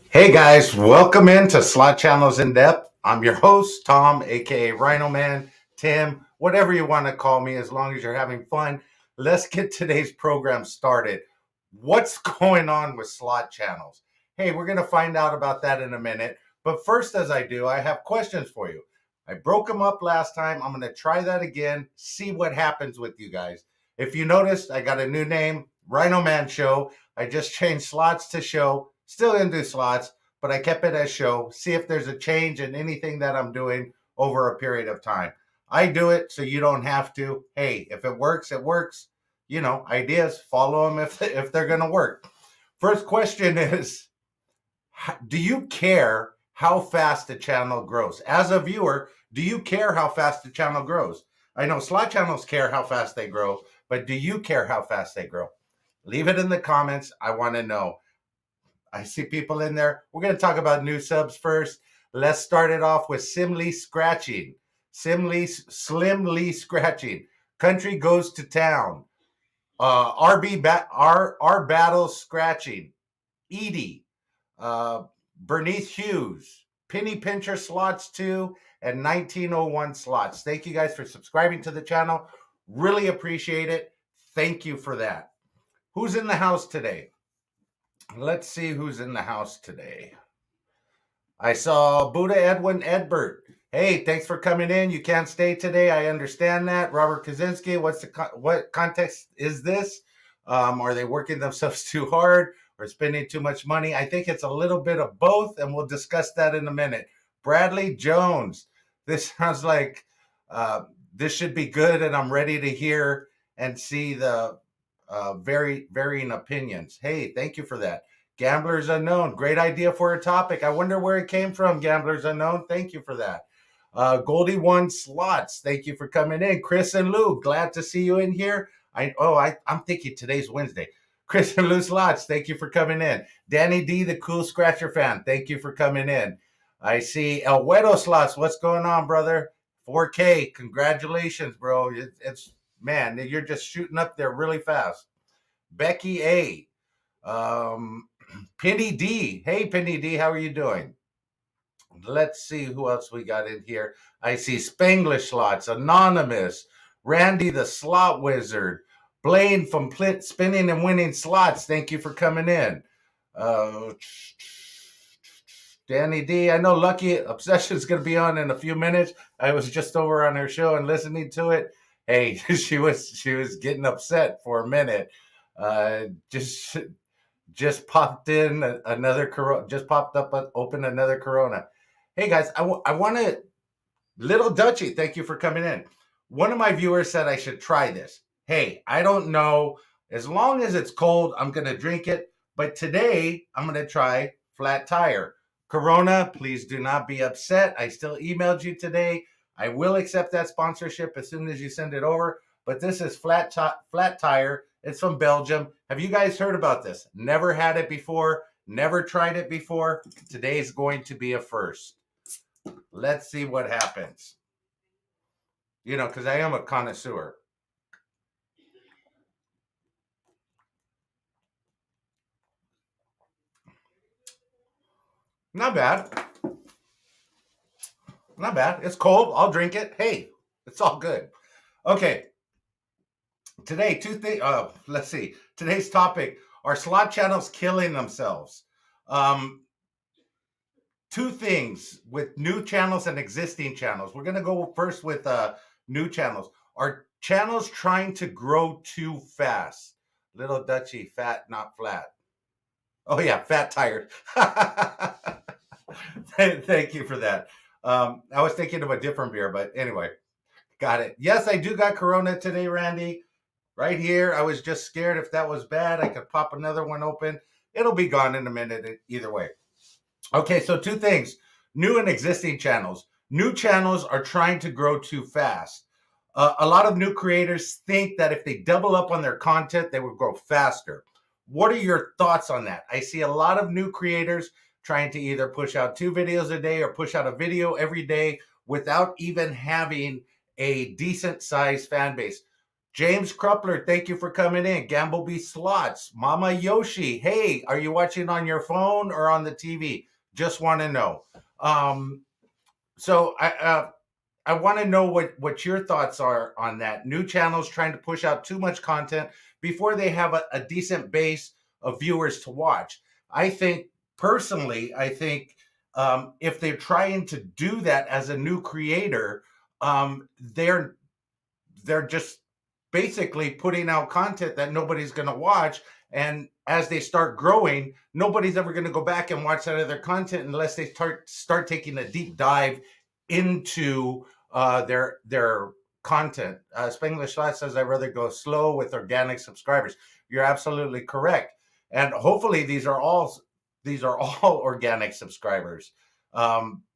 Hey guys, welcome into Slot Channels in Depth. I'm your host, Tom, aka RhinoMan, Tim, whatever you want to call me, as long as you're having fun. Let's get today's program started. What's going on with slot channels? Hey, we're going to find out about that in a minute. But first, as I do, I have questions for you. I broke them up last time. I'm going to try that again, see what happens with you guys. If you noticed, I got a new name, RhinoMan Show. I just changed slots to show, still into slots, but I kept it as show. See if there's a change in anything that I'm doing over a period of time. I do it so you don't have to. Hey, if it works, it works. You know, ideas, follow them if they're going to work. First question is, do you care how fast the channel grows? As a viewer, do you care how fast the channel grows? I know slot channels care how fast they grow, but do you care how fast they grow? Leave it in the comments. I want to know. I see people in there. We're going to talk about new subs first. Let's start it off with Slimly Scratching. Slimly Scratching. Country goes to town. R Battle Scratching. Edie. Bernice Hughes. Penny Pincher Slots 2 and 1901 Slots. Thank you guys for subscribing to the channel. Really appreciate it. Thank you for that. Who's in the house today? Let's see who's in the house today. I saw Buddha Edwin Edbert. Hey, thanks for coming in. You can't stay today. I understand that. Robert Kaczynski, what context is this? Are they working themselves too hard or spending too much money? I think it's a little bit of both, and we'll discuss that in a minute. Bradley Jones. This sounds like this should be good, and I'm ready to hear and see the very varying opinions. Hey, thank you for that. Gamblers Unknown, great idea for a topic. I wonder where it came from, Gamblers Unknown. Thank you for that. Goldie One Slots, thank you for coming in. Chris and Lou, glad to see you in here. I'm thinking today's Wednesday. Chris and Lou Slots, thank you for coming in. Danny D, the cool scratcher fan, thank you for coming in. I see El Huedo Slots, what's going on, brother? 4K, congratulations, bro. It's man, you're just shooting up there really fast. Becky A. Penny D. Hey, Penny D, how are you doing? Let's see who else we got in here. I see Spanglish Slots, Anonymous, Randy the Slot Wizard, Blaine from Spinning and Winning Slots. Thank you for coming in. Danny D. I know Lucky Obsession is going to be on in a few minutes. I was just over on her show and listening to it. Hey, she was getting upset for a minute. Just popped in another Corona. Just popped up, opened another Corona. Hey guys, I want to. Little Dutchy, thank you for coming in. One of my viewers said I should try this. Hey, I don't know. As long as it's cold, I'm going to drink it. But today, I'm going to try Flat Tire. Corona, please do not be upset. I still emailed you today. I will accept that sponsorship as soon as you send it over. But this is Flat Tire. It's from Belgium. Have you guys heard about this? Never had it before. Never tried it before. Today's going to be a first. Let's see what happens. You know, because I am a connoisseur. Not bad. Not bad. It's cold. I'll drink it. Hey, it's all good. Okay. Today, let's see. Today's topic, are slot channels killing themselves? Two things with new channels and existing channels. We're going to go first with new channels. Are channels trying to grow too fast? Little Dutchy, fat, not flat. Oh, yeah, fat tire. Thank you for that. I was thinking of a different beer, but anyway, got it. Yes, I do got Corona today, Randy. Right here. I was just scared if that was bad, I could pop another one open. It'll be gone in a minute either way. Okay, so two things. New and existing channels. New channels are trying to grow too fast. A lot of new creators think that if they double up on their content, they will grow faster. What are your thoughts on that? I see a lot of new creators trying to either push out 2 videos a day or push out a video every day without even having a decent sized fan base. James Krupler, thank you for coming in. Gambleby Slots, Mama Yoshi, hey, are you watching on your phone or on the TV? Just want to know. So I want to know what your thoughts are on that. New channels trying to push out too much content before they have a decent base of viewers to watch. I think personally, if they're trying to do that as a new creator, they're just basically putting out content that nobody's going to watch. And as they start growing, nobody's ever going to go back and watch that other content unless they start taking a deep dive into their content. Spanglish Lad says, I'd rather go slow with organic subscribers. You're absolutely correct. And hopefully these are all organic subscribers.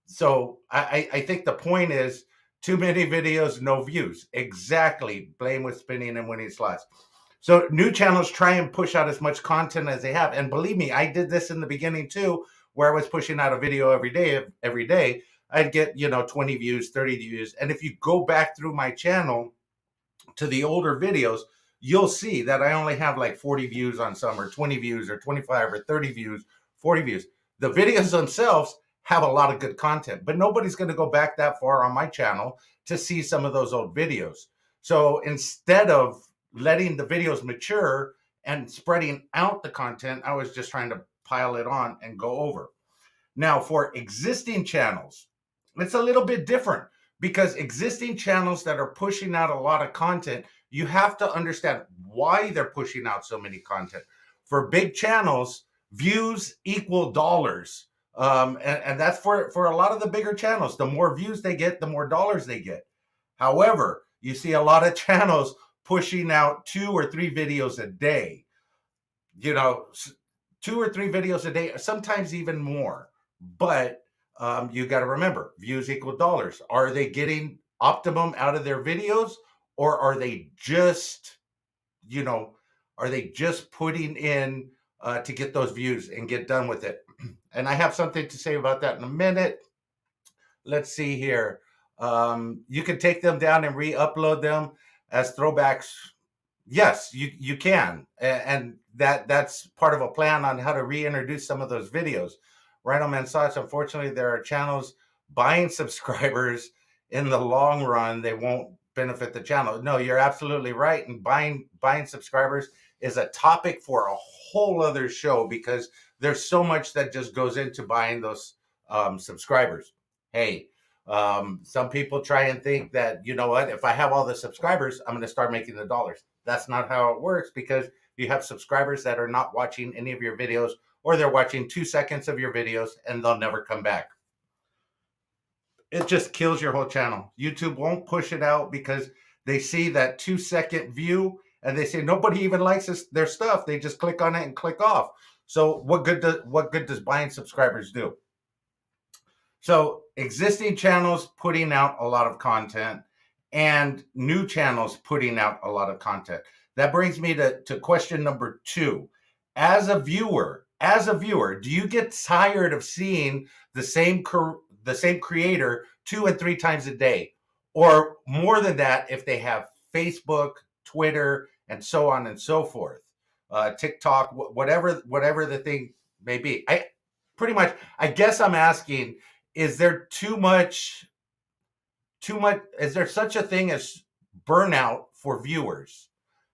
So I think the point is, too many videos, no views. Exactly. Blame with spinning and winning slots. So new channels try and push out as much content as they have. And believe me, I did this in the beginning too, where I was pushing out a video every day. I'd get, 20 views, 30 views. And if you go back through my channel to the older videos, you'll see that I only have like 40 views on some, or 20 views, or 25, or 30 views, 40 views. The videos themselves have a lot of good content, but nobody's going to go back that far on my channel to see some of those old videos. So instead of letting the videos mature and spreading out the content, I was just trying to pile it on and go over. Now, for existing channels, it's a little bit different, because existing channels that are pushing out a lot of content, you have to understand why they're pushing out so many content. For big channels, views equal dollars. And that's for a lot of the bigger channels. The more views they get, the more dollars they get. However, you see a lot of channels pushing out 2 or 3 videos a day. 2 or 3 videos a day, sometimes even more. But you got to remember, views equal dollars. Are they getting optimum out of their videos, or are they just putting in to get those views and get done with it? And I have something to say about that in a minute. Let's see here. You can take them down and re-upload them as throwbacks. Yes, you can, and that's part of a plan on how to reintroduce some of those videos. RhinoMan Slots, unfortunately, there are channels buying subscribers. In the long run, they won't benefit the channel. No, you're absolutely right. And buying subscribers is a topic for a whole other show, because there's so much that just goes into buying those subscribers. Hey, some people try and think that, if I have all the subscribers, I'm going to start making the dollars. That's not how it works, because you have subscribers that are not watching any of your videos, or they're watching 2 seconds of your videos and they'll never come back. It just kills your whole channel. YouTube won't push it out because they see that 2-second view and they say nobody even likes their stuff. They just click on it and click off. So what good does buying subscribers do? So existing channels putting out a lot of content, and new channels putting out a lot of content. That brings me to question number 2. As a viewer, do you get tired of seeing the same creator 2 and 3 times a day, or more than that if they have Facebook, Twitter, and so on and so forth, TikTok, whatever the thing may be? I guess I'm asking, is there too much, is there such a thing as burnout for viewers?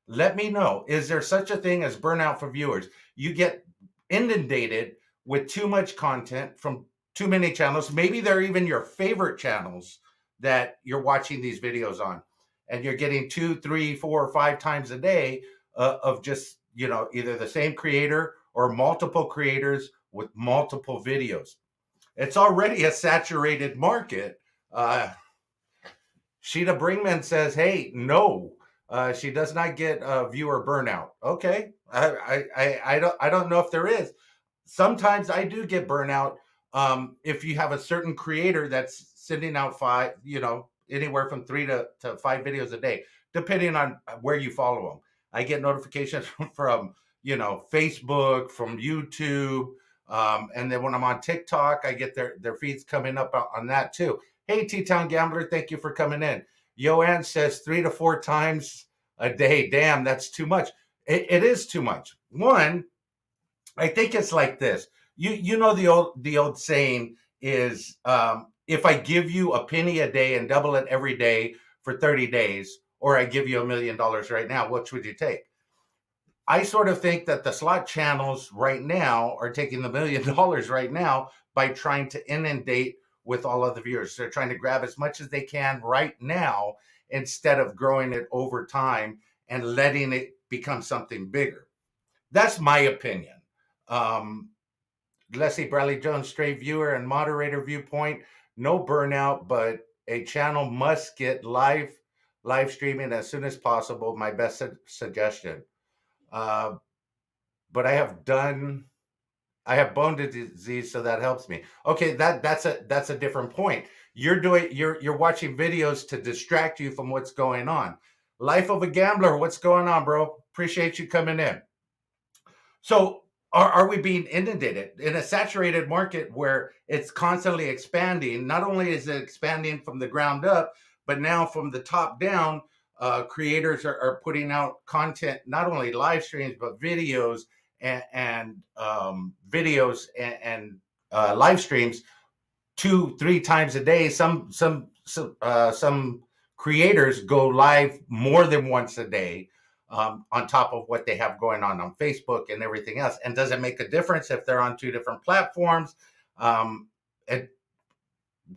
Let me know. Is there such a thing as burnout for viewers? You get inundated with too much content from too many channels. Maybe they're even your favorite channels that you're watching these videos on, and you're getting 2, 3, 4, or 5 times a day of just, either the same creator or multiple creators with multiple videos. It's already a saturated market. Sheeta Bringman says, hey, no, she does not get viewer burnout. Okay. I don't know if there is. Sometimes I do get burnout. If you have a certain creator that's sending out 5, anywhere from 3 to 5 videos a day, depending on where you follow them. I get notifications from, Facebook, from YouTube. And then when I'm on TikTok, I get their feeds coming up on that too. Hey, T-Town Gambler, thank you for coming in. Joanne says 3 to 4 times a day. Damn, that's too much. It is too much. One, I think it's like this. You know the old saying is, if I give you a penny a day and double it every day for 30 days, or I give you $1 million right now, which would you take? I sort of think that the slot channels right now are taking the $1 million right now by trying to inundate with all of the viewers. They're trying to grab as much as they can right now instead of growing it over time and letting it become something bigger. That's my opinion. Um, Leslie Bradley Jones, straight viewer and moderator viewpoint. No burnout, but a channel must get live streaming as soon as possible. My best suggestion. Uh, but I have bone disease, so that helps me. Okay, that's a different point. You're watching videos to distract you from what's going on. Life of a gambler, what's going on, bro? Appreciate you coming in. So are we being inundated in a saturated market where it's constantly expanding? Not only is it expanding from the ground up, but now from the top down, creators are putting out content, not only live streams, but videos and videos and live streams 2-3 times a day. Some creators go live more than once a day, on top of what they have going on Facebook and everything else. And does it make a difference if they're on two different platforms? It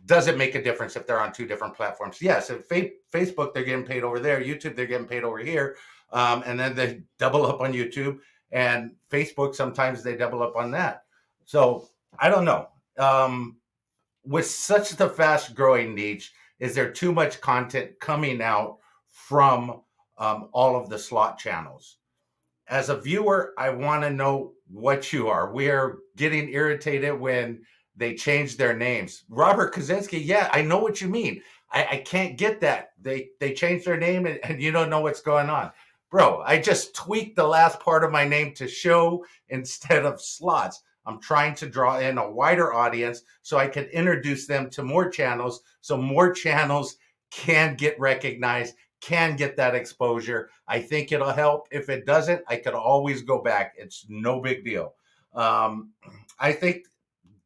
doesn't make a difference if they're on two different platforms. Yes, if Facebook, they're getting paid over there. YouTube, they're getting paid over here. And then they double up on YouTube, and Facebook, sometimes they double up on that. So I don't know. With such the fast growing niche, is there too much content coming out from all of the slot channels? As a viewer, I want to know what you are. We are getting irritated when they change their names. Robert Kaczynski, yeah, I know what you mean. I can't get that. They changed their name and you don't know what's going on. Bro, I just tweaked the last part of my name to show instead of slots. I'm trying to draw in a wider audience so I can introduce them to more channels, so more channels can get recognized, can get that exposure. I think it'll help. If it doesn't, I could always go back. It's no big deal. I think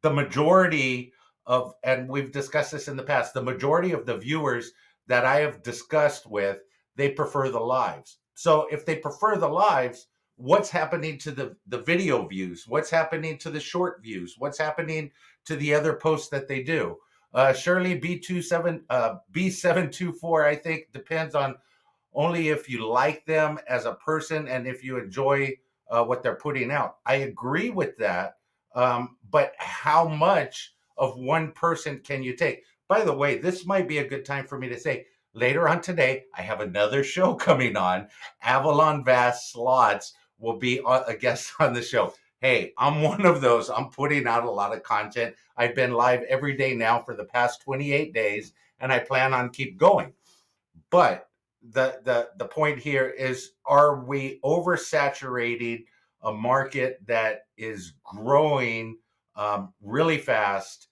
the majority of, and we've discussed this in the past, the majority of the viewers that I have discussed with, they prefer the lives. So if they prefer the lives, what's happening to the video views? What's happening to the short views? What's happening to the other posts that they do? Shirley B724, I think, depends on only if you like them as a person and if you enjoy what they're putting out. I agree with that. But how much of one person can you take? By the way, this might be a good time for me to say, later on today, I have another show coming on. Avalon Vast Slots will be a guest on the show. Hey, I'm one of those. I'm putting out a lot of content. I've been live every day now for the past 28 days, and I plan on keep going. But the point here is, are we oversaturating a market that is growing really fast,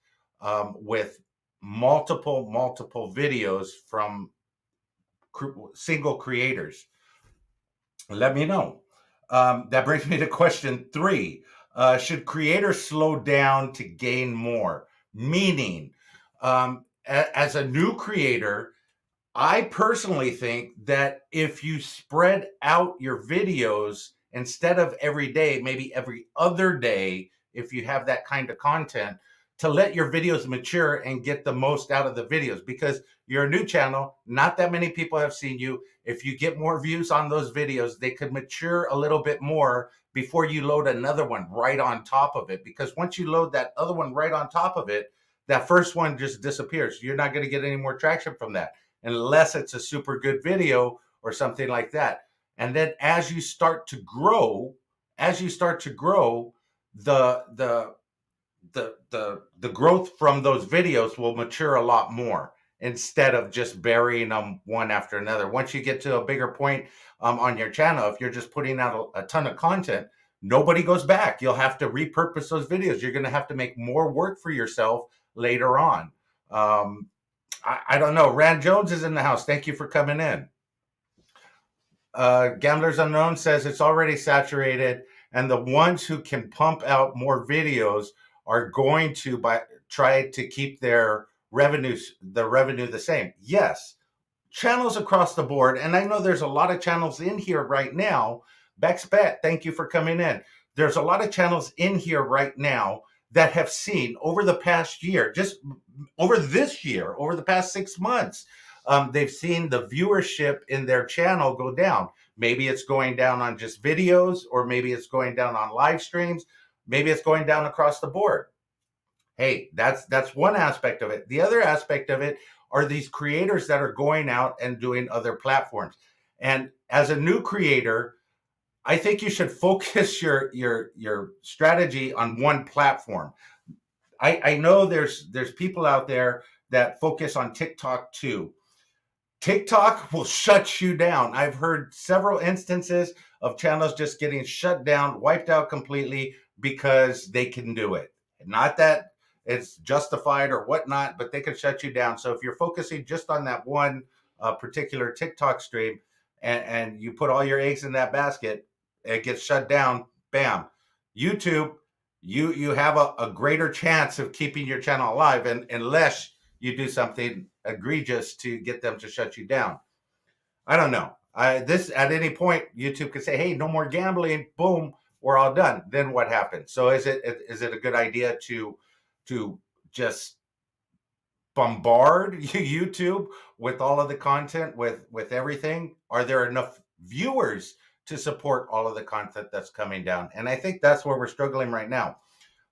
with multiple videos from single creators? Let me know. That brings me to question 3. Should creators slow down to gain more? Meaning, as a new creator, I personally think that if you spread out your videos instead of every day, maybe every other day, if you have that kind of content, to let your videos mature and get the most out of the videos, because you're a new channel, not that many people have seen you. If you get more views on those videos, they could mature a little bit more before you load another one right on top of it. Because once you load that other one right on top of it, that first one just disappears. You're not going to get any more traction from that unless it's a super good video or something like that. And then as you start to grow, the growth from those videos will mature a lot more instead of just burying them one after another. Once you get to a bigger point on your channel, if you're just putting out a ton of content, nobody goes back. You'll have to repurpose those videos. You're going to have to make more work for yourself later on. I don't know. Rand Jones is in the house. Thank you for coming in. Gamblers Unknown says it's already saturated, and the ones who can pump out more videos are going to try to keep their revenue the same. Yes, channels across the board, and I know there's a lot of channels in here right now. Bex Bet, thank you for coming in. There's a lot of channels in here right now that have seen over the past year, just over this year, over the past 6 months, they've seen the viewership in their channel go down. Maybe it's going down on just videos, or maybe it's going down on live streams. Maybe it's going down across the board. Hey, that's one aspect of it. The other aspect of it are these creators that are going out and doing other platforms. And as a new creator, I think you should focus your strategy on one platform. I know there's people out there that focus on TikTok too. TikTok will shut you down. I've heard several instances of channels just getting shut down, wiped out completely because they can do it. Not that it's justified or whatnot, but they can shut you down. So if you're focusing just on that one particular TikTok stream, and you put all your eggs in that basket, it gets shut down. Bam. YouTube, you have a greater chance of keeping your channel alive, and unless you do something egregious to get them to shut you down. I don't know. This at any point YouTube could say, "Hey, no more gambling." Boom, we're all done. Then what happens? So is it a good idea to just bombard YouTube with all of the content, with everything? Are there enough viewers to support all of the content that's coming down? And I think that's where we're struggling right now.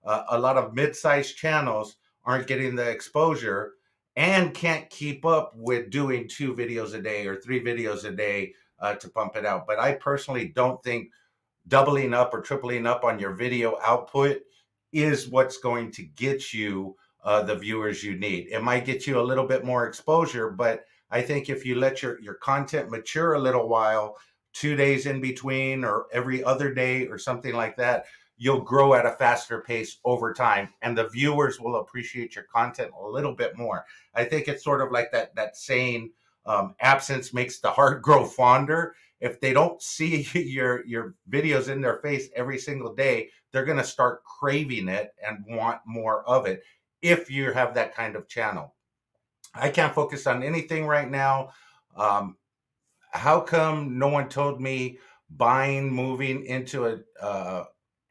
A lot of mid-sized channels aren't getting the exposure and can't keep up with doing 2 videos a day or 3 videos a day to pump it out. But I personally don't think doubling up or tripling up on your video output is what's going to get you the viewers you need. It might get you a little bit more exposure, but I think if you let your content mature a little while, 2 days in between or every other day or something like that, you'll grow at a faster pace over time, and the viewers will appreciate your content a little bit more. I think it's sort of like that saying, absence makes the heart grow fonder. If they don't see your videos in their face every single day, they're going to start craving it and want more of it if you have that kind of channel. I can't focus on anything right now. How come no one told me moving into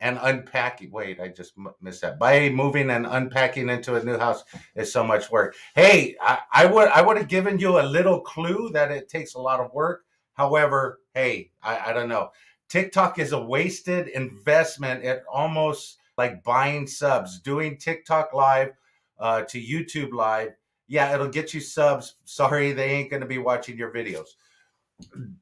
and unpacking? Wait, I just missed that. Moving and unpacking into a new house is so much work. Hey, I would have given you a little clue that it takes a lot of work. However, hey, I don't know. TikTok is a wasted investment. It almost like buying subs, doing TikTok live to YouTube live. Yeah, it'll get you subs. Sorry, they ain't going to be watching your videos.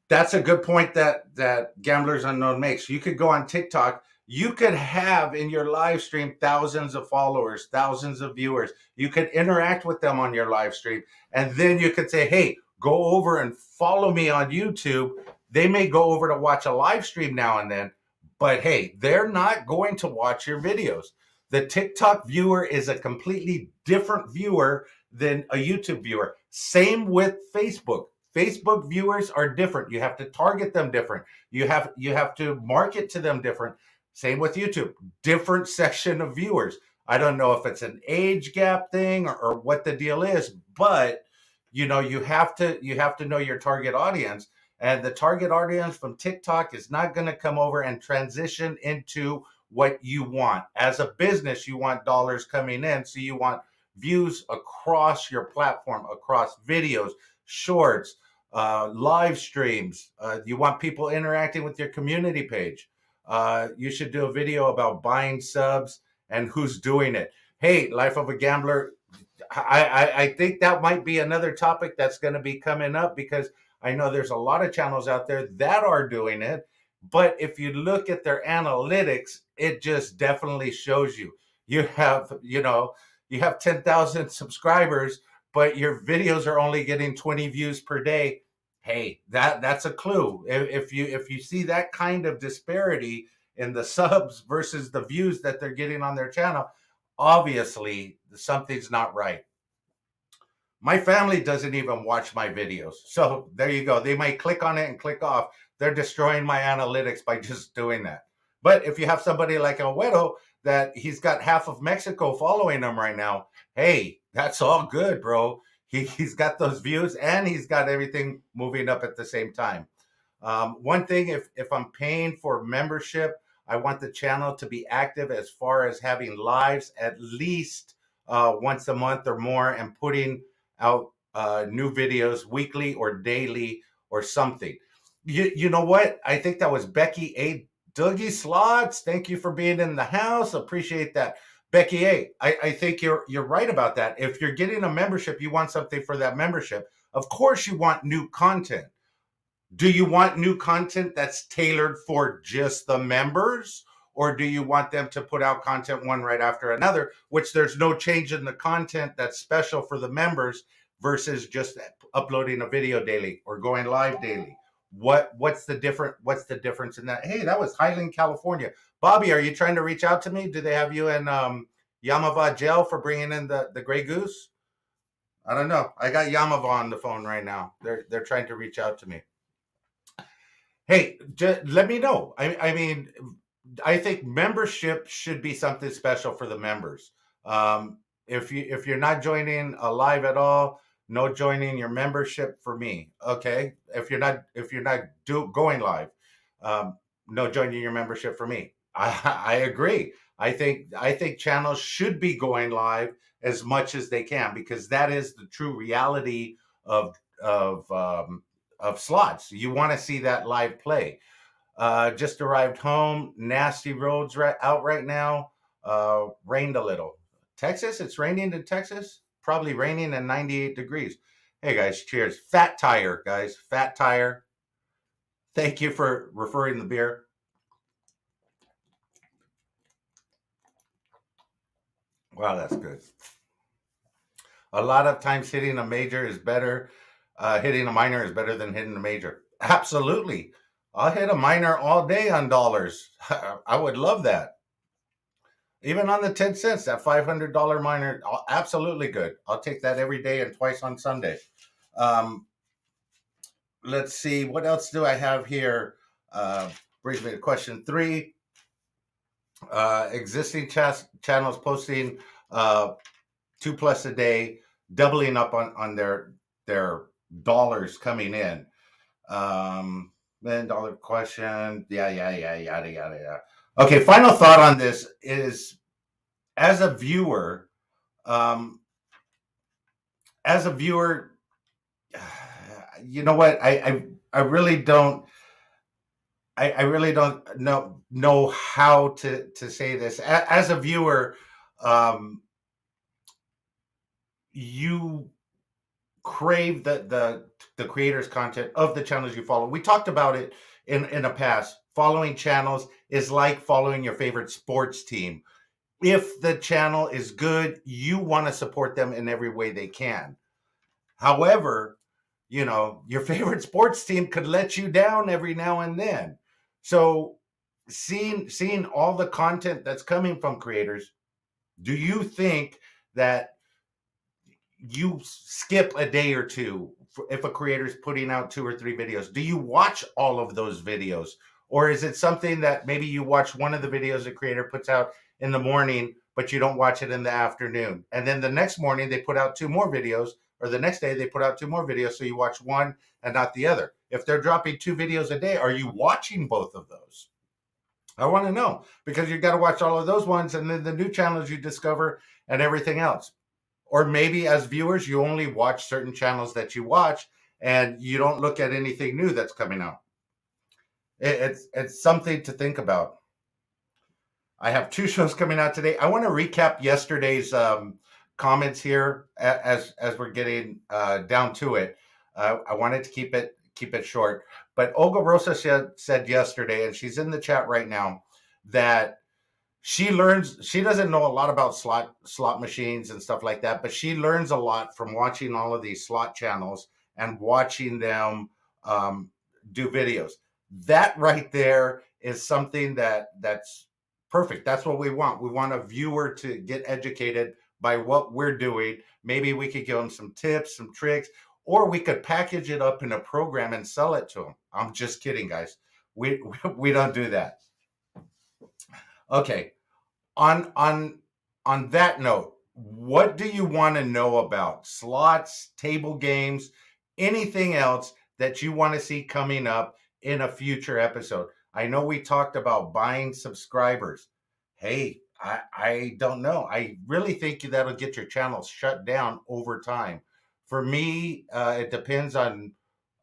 That's a good point that Gamblers Unknown makes. You could go on TikTok. You could have in your live stream thousands of followers, thousands of viewers. You could interact with them on your live stream, and then you could say, "Hey, go over and follow me on YouTube." They may go over to watch a live stream now and then, but hey, they're not going to watch your videos. The TikTok viewer is a completely different viewer than a YouTube viewer. Same with Facebook. Facebook viewers are different. You have to target them different. You have to market to them different. Same with YouTube. Different section of viewers. I don't know if it's an age gap thing or what the deal is, but you have to know your target audience. And the target audience from TikTok is not going to come over and transition into what you want. As a business, you want dollars coming in, so you want views across your platform, across videos, shorts, live streams. You want people interacting with your community page. You should do a video about buying subs and who's doing it. Hey, Life of a Gambler, I think that might be another topic that's going to be coming up, because I know there's a lot of channels out there that are doing it. But if you look at their analytics, it just definitely shows you have 10,000 subscribers, but your videos are only getting 20 views per day. Hey, that's a clue. If you see that kind of disparity in the subs versus the views that they're getting on their channel, obviously something's not right. My family doesn't even watch my videos. So there you go. They might click on it and click off. they're destroying my analytics by just doing that. But if you have somebody like El Güero that he's got half of Mexico following him right now, hey, that's all good, bro. He's got those views and he's got everything moving up at the same time. One thing, if I'm paying for membership, I want the channel to be active as far as having lives at least once a month or more, and putting out new videos weekly or daily or something. You know what? I think that was Becky A. Dougie Slots. Thank you for being in the house. Appreciate that. Becky A, I think you're right about that. If you're getting a membership, you want something for that membership. Of course, you want new content. Do you want new content that's tailored for just the members? Or do you want them to put out content one right after another, which there's no change in the content that's special for the members versus just uploading a video daily or going live daily? What's the difference in that? Hey, that was Highland, California. Bobby, are you trying to reach out to me? Do they have you in Yamava jail for bringing in the gray goose? I don't know. I got Yamava on the phone right now. They're trying to reach out to me. Hey, just let me know. I mean, I think membership should be something special for the members. If you're not joining a live at all, no joining your membership for me. Okay, if you're not going live, no joining your membership for me. I agree. I think channels should be going live as much as they can, because that is the true reality of of um, of slots. You want to see that live play. Just arrived home. Nasty roads out right now. Rained a little. Texas, it's raining in Texas. Probably raining and 98 degrees. Hey guys, cheers. Fat Tire, guys. Fat Tire. Thank you for referring the beer. Wow, that's good. A lot of times hitting a major is better. Hitting a minor is better than hitting a major. Absolutely. I'll hit a minor all day on dollars. I would love that. Even on the 10 cents, that $500 minor, absolutely good. I'll take that every day and twice on Sunday. Um, let's see, what else do I have here? Brings me to question 3. Existing channels posting 2+ a day, doubling up on their dollars coming in. $1 question. Yeah, yada, yada. Okay, final thought on this is, as a viewer, um, you know what? I really don't. I really don't know how to say this. As a viewer, you crave the creators' content of the channels you follow. We talked about it in the past. Following channels is like following your favorite sports team. If the channel is good, you want to support them in every way they can. However, your favorite sports team could let you down every now and then. So seeing all the content that's coming from creators, do you think that you skip a day or two if a creator is putting out 2 or 3 videos? Do you watch all of those videos? Or is it something that maybe you watch one of the videos a creator puts out in the morning, but you don't watch it in the afternoon? And then the next morning they put out 2 more videos, or the next day they put out 2 more videos, so you watch one and not the other. If they're dropping 2 videos a day, are you watching both of those? I want to know, because you've got to watch all of those ones and then the new channels you discover and everything else. Or maybe as viewers, you only watch certain channels that you watch and you don't look at anything new that's coming out. It's something to think about. I have 2 shows coming out today. I want to recap yesterday's comments here as we're getting down to it. I wanted to keep it short, but Olga Rosa said yesterday, and she's in the chat right now, that she doesn't know a lot about slot machines and stuff like that, but she learns a lot from watching all of these slot channels and watching them do videos. That right there is something that's perfect. That's what we want. We want a viewer to get educated by what we're doing. Maybe we could give them some tips, some tricks, or we could package it up in a program and sell it to them. I'm just kidding, guys. We don't do that. Okay. On on on that note, what do you want to know about slots, table games, anything else that you want to see coming up in a future episode? I know we talked about buying subscribers. Hey, I don't know. I really think that'll get your channel shut down over time. For me, it depends on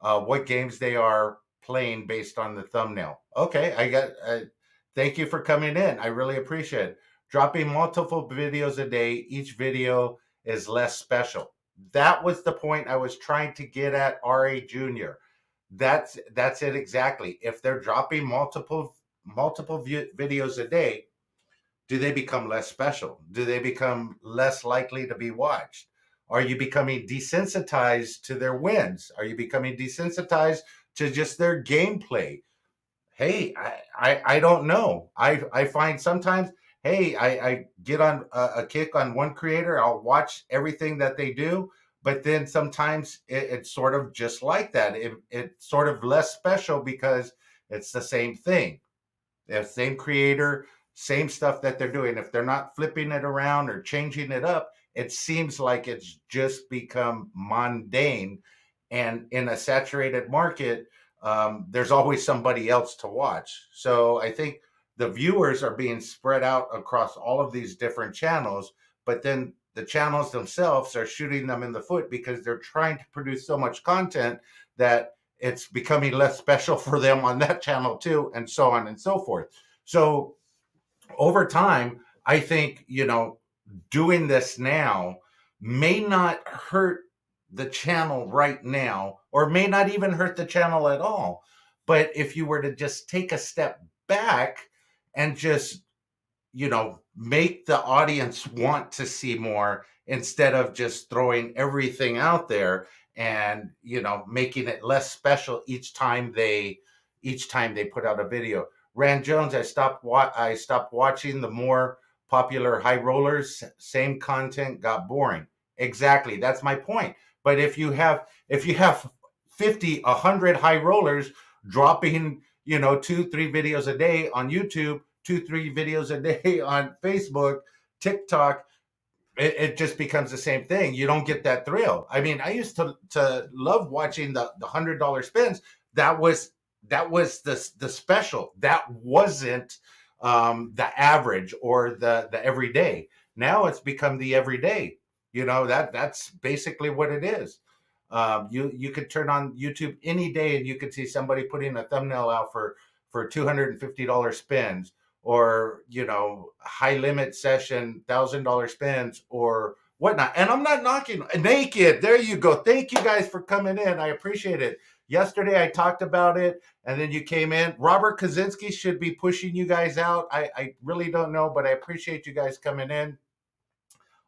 what games they are playing based on the thumbnail. Okay, I got. Thank you for coming in. I really appreciate it. Dropping multiple videos a day, each video is less special. That was the point I was trying to get at, RA Jr. That's it exactly. If they're dropping multiple videos a day, do they become less special? Do they become less likely to be watched? Are you becoming desensitized to their wins? Are you becoming desensitized to just their gameplay? Hey, I don't know. I find sometimes, hey, I get on a kick on one creator. I'll watch everything that they do, but then sometimes it's sort of just like that. It's sort of less special because it's the same thing. The same creator, same stuff that they're doing. If they're not flipping it around or changing it up, it seems like it's just become mundane. And in a saturated market, there's always somebody else to watch. So I think the viewers are being spread out across all of these different channels, but then the channels themselves are shooting them in the foot because they're trying to produce so much content that it's becoming less special for them on that channel too, and so on and so forth. So over time, I think, doing this now may not hurt the channel right now, or may not even hurt the channel at all. But if you were to just take a step back and just, make the audience want to see more instead of just throwing everything out there and, making it less special each time they put out a video. Rand Jones, I stopped watching the more popular high rollers. Same content got boring. Exactly, that's my point. But if you have 50, 100 high rollers dropping, 2, 3 videos a day on YouTube, 2, 3 videos a day on Facebook, TikTok, it just becomes the same thing. You don't get that thrill. I mean, I used to love watching the $100 spins. That was the special. That wasn't the average or the everyday. Now it's become the everyday. That's basically what it is. You could turn on YouTube any day and you could see somebody putting a thumbnail out for $250 spins, or high limit session $1,000 spins or whatnot. And I'm not knocking naked. There you go. Thank you guys for coming in. I appreciate it. Yesterday I talked about it, and then you came in. Robert Kaczynski should be pushing you guys out. I really don't know, but I appreciate you guys coming in.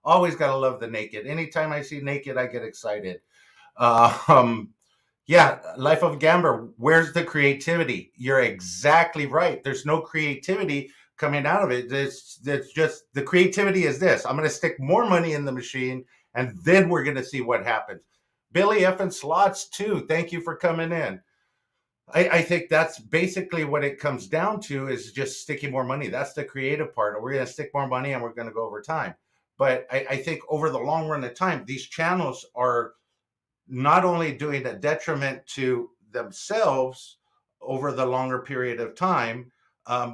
Always gotta love the naked. Anytime I see naked, I get excited. Um, yeah, Life of a Gambler. Where's the creativity? You're exactly right. There's no creativity coming out of it. It's just the creativity is this. I'm going to stick more money in the machine, and then we're going to see what happens. Billy F and Slots too. Thank you for coming in. I think that's basically what it comes down to, is just sticking more money. That's the creative part. We're going to stick more money and we're going to go over time. But I think over the long run of time, these channels are not only doing a detriment to themselves over the longer period of time,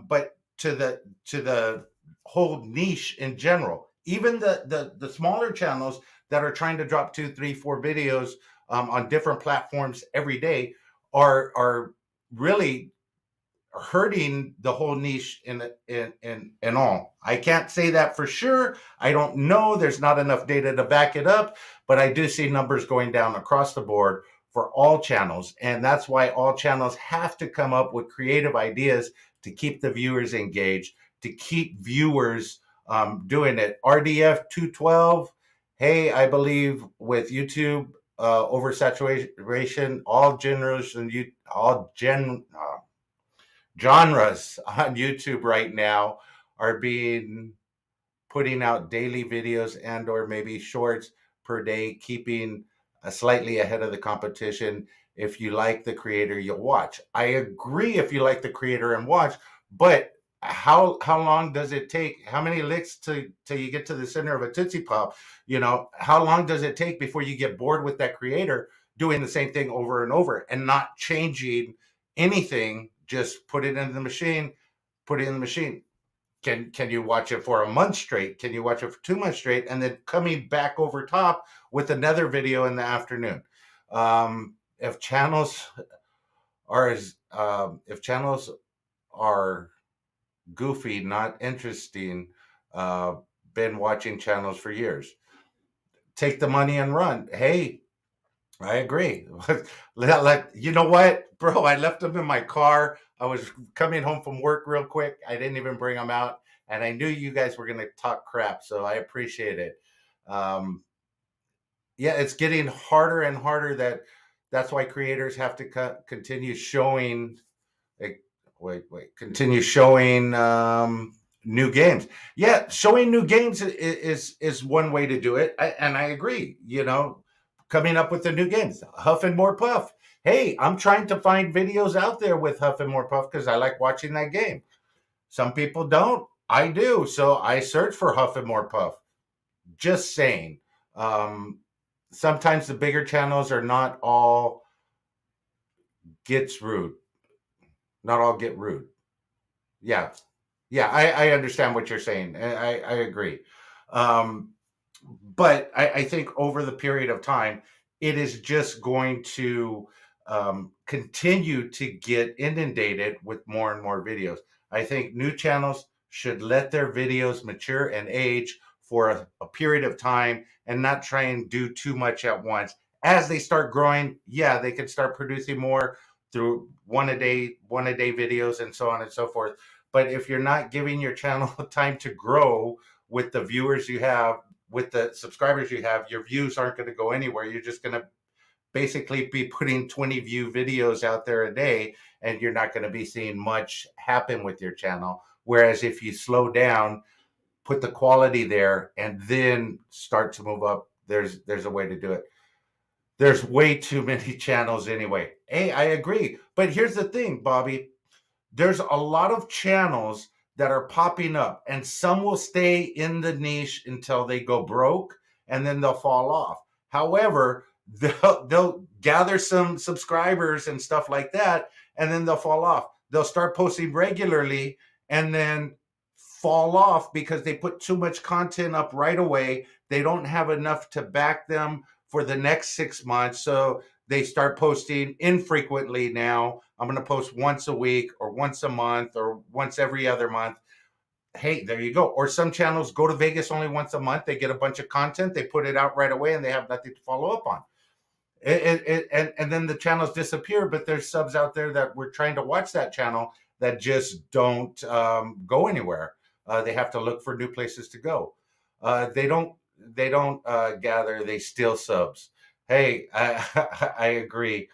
but to the whole niche in general. Even the smaller channels that are trying to drop 2, 3, 4 videos on different platforms every day are really hurting the whole niche in all. I can't say that for sure. I don't know. There's not enough data to back it up, but I do see numbers going down across the board for all channels. And that's why all channels have to come up with creative ideas to keep the viewers engaged, to keep viewers doing it. RDF 212. Hey, I believe with YouTube oversaturation, all genres and genres on YouTube right now are being putting out daily videos and or maybe shorts per day, keeping slightly ahead of the competition. If you like the creator, you'll watch. I agree if you like the creator and watch, but how long does it take? How many licks till you get to the center of a Tootsie Pop? You know, how long does it take before you get bored with that creator doing the same thing over and over and not changing anything? Just put it in the machine, put it in the machine. Can you watch it for a month straight? Can you watch it for 2 months straight? And then coming back over top with another video in the afternoon. If channels if channels are goofy, not interesting, been watching channels for years. Take the money and run. Hey, I agree. Like, you know what, bro? I left them in my car. I was coming home from work real quick. I didn't even bring them out, and I knew you guys were going to talk crap, so I appreciate it. Um, yeah, it's getting harder and harder. That's why creators have to continue showing. Like, continue showing new games. Yeah, showing new games is one way to do it, and I agree. You know, coming up with the new games, Huff and More Puff. Hey, I'm trying to find videos out there with Huff and More Puff because I like watching that game. Some people don't. I do. So I search for Huff and More Puff. Just saying. Um, Sometimes the bigger channels are not all gets rude. Not all get rude. Yeah. Yeah, I understand what you're saying. I agree. Um, but I think over the period of time, it is just going to continue to get inundated with more and more videos. I think new channels should let their videos mature and age for a period of time and not try and do too much at once. As they start growing, yeah, they can start producing more through one a day videos and so on and so forth. But if you're not giving your channel time to grow with the viewers you have, with the subscribers you have, your views aren't going to go anywhere. You're just going to basically be putting 20 view videos out there a day, and you're not going to be seeing much happen with your channel. Whereas if you slow down, put the quality there, and then start to move up, there's a way to do it. There's way too many channels anyway. Hey, I agree. But here's the thing, Bobby. There's a lot of channels that are popping up, and some will stay in the niche until they go broke, and then they'll fall off. However, they'll gather some subscribers and stuff like that, and then they'll fall off. They'll start posting regularly and then fall off because they put too much content up right away. They don't have enough to back them for the next 6 months. So they start posting infrequently now. I'm going to post once a week or once a month or once every other month. Hey, there you go. Or some channels go to Vegas only once a month. They get a bunch of content, they put it out right away, and they have nothing to follow up on. And then the channels disappear, but there's subs out there that were trying to watch that channel that just don't go anywhere. They have to look for new places to go. They don't gather. They steal subs. Hey, I agree.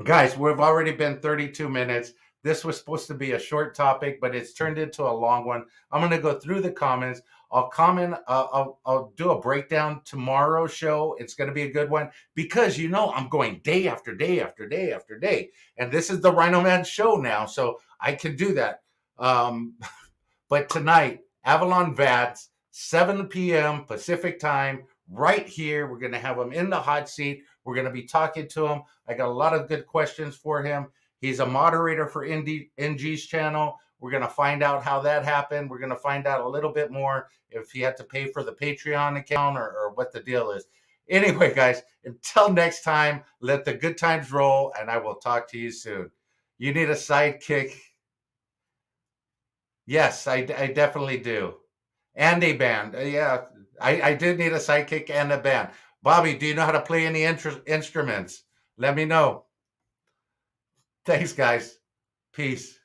Guys, we've already been 32 minutes. This was supposed to be a short topic, but it's turned into a long one. I'm going to go through the comments. I'll comment. I'll do a breakdown tomorrow's show. It's going to be a good one because I'm going day after day after day after day, and this is the RhinoMan show now, so I can do that. But tonight, Avalon Vats, 7 p.m. Pacific time, right here. We're going to have him in the hot seat. We're going to be talking to him. I got a lot of good questions for him. He's a moderator for NG's channel. We're going to find out how that happened. We're going to find out a little bit more if he had to pay for the Patreon account or what the deal is. Anyway, guys, until next time, let the good times roll, and I will talk to you soon. You need a sidekick. Yes, I definitely do. And a band. Yeah, I did need a sidekick and a band. Bobby, do you know how to play any instruments? Let me know. Thanks, guys. Peace.